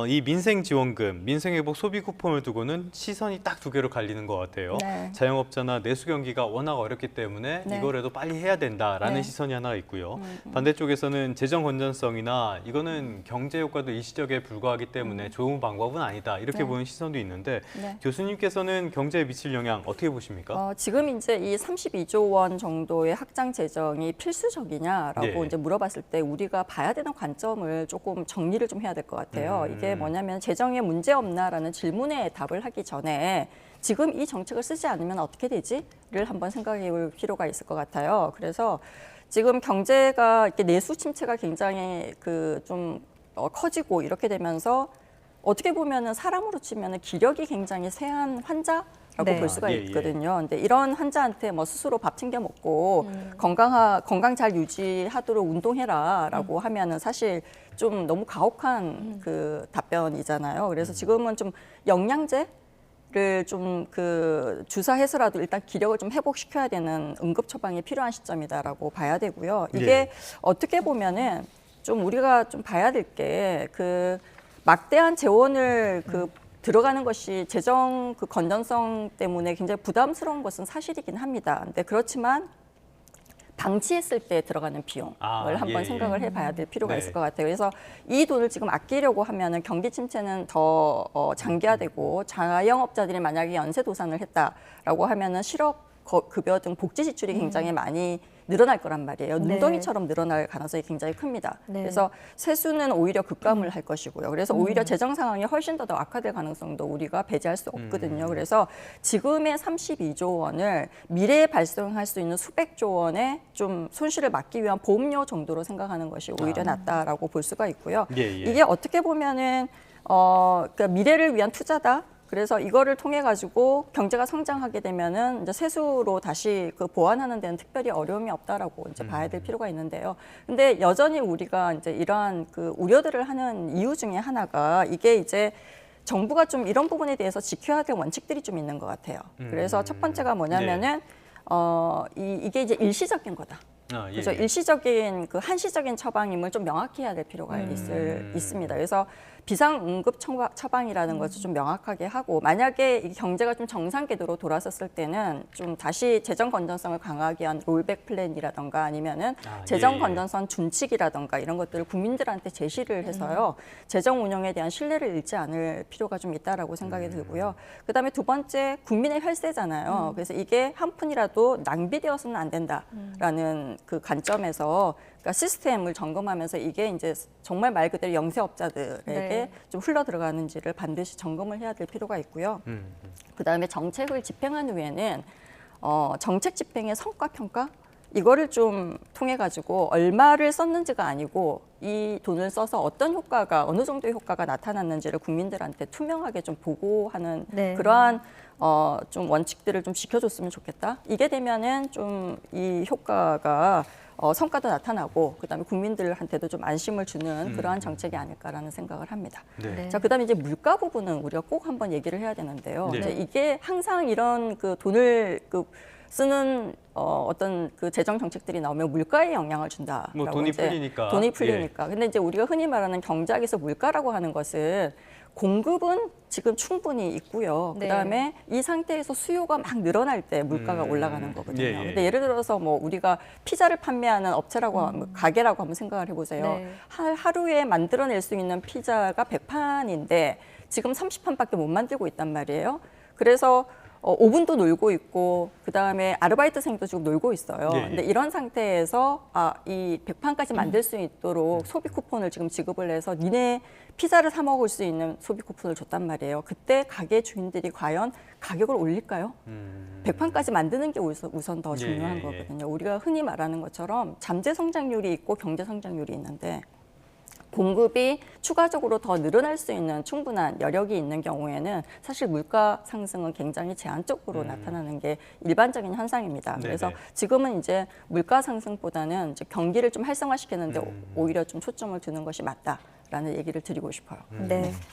이 민생지원금, 민생회복 소비 쿠폰을 두고는 시선이 딱 두 개로 갈리는 것 같아요. 네. 자영업자나 내수 경기가 워낙 어렵기 때문에 네. 이거라도 빨리 해야 된다라는 네. 시선이 하나 있고요. 반대쪽에서는 재정 건전성이나 이거는 경제 효과도 일시적에 불과하기 때문에 좋은 방법은 아니다 이렇게 네. 보는 시선도 있는데 네. 교수님께서는 경제에 미칠 영향 어떻게 보십니까? 지금 이제 이 32조 원 정도의 확장 재정이 필수적이냐라고 예. 이제 물어봤을 때 우리가 봐야 되는 관점을 조금 정리를 좀 해야 될 것 같아요. 이게 뭐냐면 재정에 문제 없나라는 질문에 답을 하기 전에 지금 이 정책을 쓰지 않으면 어떻게 되지?를 한번 생각해 볼 필요가 있을 것 같아요. 그래서 지금 경제가 이렇게 내수 침체가 굉장히 좀 커지고 이렇게 되면서 어떻게 보면은 사람으로 치면은 기력이 굉장히 쇠한 환자라고 네. 볼 수가 예, 있거든요. 근데 이런 환자한테 뭐 스스로 밥 챙겨 먹고 건강 잘 유지하도록 운동해라라고 하면은 사실 좀 너무 가혹한 그 답변이잖아요. 그래서 지금은 좀 영양제를 좀 주사해서라도 일단 기력을 좀 회복시켜야 되는 응급 처방이 필요한 시점이다라고 봐야 되고요. 이게 예. 어떻게 보면은 좀 우리가 좀 봐야 될 게 막대한 재원을 들어가는 것이 재정 건전성 때문에 굉장히 부담스러운 것은 사실이긴 합니다. 근데 그렇지만 방치했을 때 들어가는 비용을 한번 예. 생각을 해봐야 될 필요가 네. 있을 것 같아요. 그래서 이 돈을 지금 아끼려고 하면은 경기 침체는 더 장기화되고 자영업자들이 만약에 연쇄 도산을 했다라고 하면은 실업 급여 등 복지 지출이 굉장히 많이 늘어날 거란 말이에요. 네. 눈덩이처럼 늘어날 가능성이 굉장히 큽니다. 네. 그래서 세수는 오히려 급감을 할 것이고요. 그래서 오히려 재정 상황이 훨씬 더 악화될 가능성도 우리가 배제할 수 없거든요. 그래서 지금의 32조 원을 미래에 발생할 수 있는 수백조 원의 좀 손실을 막기 위한 보험료 정도로 생각하는 것이 오히려 낫다라고 볼 수가 있고요. 예, 예. 이게 어떻게 보면은 그러니까 미래를 위한 투자다. 그래서 이거를 통해 가지고 경제가 성장하게 되면은 이제 세수로 다시 보완하는 데는 특별히 어려움이 없다라고 이제 봐야 될 필요가 있는데요. 근데 여전히 우리가 이제 이러한 우려들을 하는 이유 중에 하나가 이게 이제 정부가 좀 이런 부분에 대해서 지켜야 될 원칙들이 좀 있는 것 같아요. 그래서 첫 번째가 뭐냐면은 이게 이제 일시적인 거다. 예. 그래서 일시적인 한시적인 처방임을 좀 명확히 해야 될 필요가 있습니다. 그래서 비상응급 처방이라는 것을 좀 명확하게 하고 만약에 이 경제가 좀 정상 궤도로 돌아섰을 때는 좀 다시 재정 건전성을 강화하기 위한 롤백 플랜이라던가 아니면은 재정 건전성 준칙이라던가 이런 것들을 국민들한테 제시를 해서요. 재정 운영에 대한 신뢰를 잃지 않을 필요가 좀 있다라고 생각이 들고요. 그다음에 두 번째 국민의 혈세잖아요. 그래서 이게 한 푼이라도 낭비되어서는 안 된다라는 그 관점에서 그러니까 시스템을 점검하면서 이게 이제 정말 말 그대로 영세업자들에게 네. 좀 흘러 들어가는지를 반드시 점검을 해야 될 필요가 있고요. 그다음에 정책을 집행한 후에는 정책 집행의 성과 평가 이거를 좀 통해 가지고 얼마를 썼는지가 아니고 이 돈을 써서 어떤 효과가 어느 정도의 효과가 나타났는지를 국민들한테 투명하게 좀 보고하는 네. 그러한 좀 원칙들을 좀 지켜줬으면 좋겠다. 이게 되면은 좀 이 효과가 성과도 나타나고 그다음에 국민들한테도 좀 안심을 주는 그러한 정책이 아닐까라는 생각을 합니다. 네. 자, 그다음에 이제 물가 부분은 우리가 꼭 한번 얘기를 해야 되는데요. 네. 이제 이게 항상 이런 돈을 쓰는 어떤 재정 정책들이 나오면 물가에 영향을 준다라고 뭐 돈이 이제 풀리니까. 돈이 풀리니까. 근데 이제 우리가 흔히 말하는 경제학에서 물가라고 하는 것은 공급은 지금 충분히 있고요. 네. 그다음에 이 상태에서 수요가 막 늘어날 때 물가가 올라가는 거거든요. 예, 예. 근데 예를 들어서 뭐 우리가 피자를 판매하는 업체라고 가게라고 한번 생각을 해보세요. 네. 하루에 만들어낼 수 있는 피자가 100판인데 지금 30판밖에 못 만들고 있단 말이에요. 그래서 오븐도 놀고 있고 그다음에 아르바이트생도 지금 놀고 있어요. 예, 예. 근데 이런 상태에서 이 100판까지 만들 수 있도록 소비 쿠폰을 지금 지급을 해서 니네 피자를 사 먹을 수 있는 소비 쿠폰을 줬단 말이에요. 그때 가게 주인들이 과연 가격을 올릴까요? 100판까지 만드는 게 우선 더 중요한 예, 예. 거거든요. 우리가 흔히 말하는 것처럼 잠재 성장률이 있고 경제 성장률이 있는데 공급이 추가적으로 더 늘어날 수 있는 충분한 여력이 있는 경우에는 사실 물가 상승은 굉장히 제한적으로 나타나는 게 일반적인 현상입니다. 네네. 그래서 지금은 이제 물가 상승보다는 이제 경기를 좀 활성화시키는데 오히려 좀 초점을 두는 것이 맞다라는 얘기를 드리고 싶어요. 네.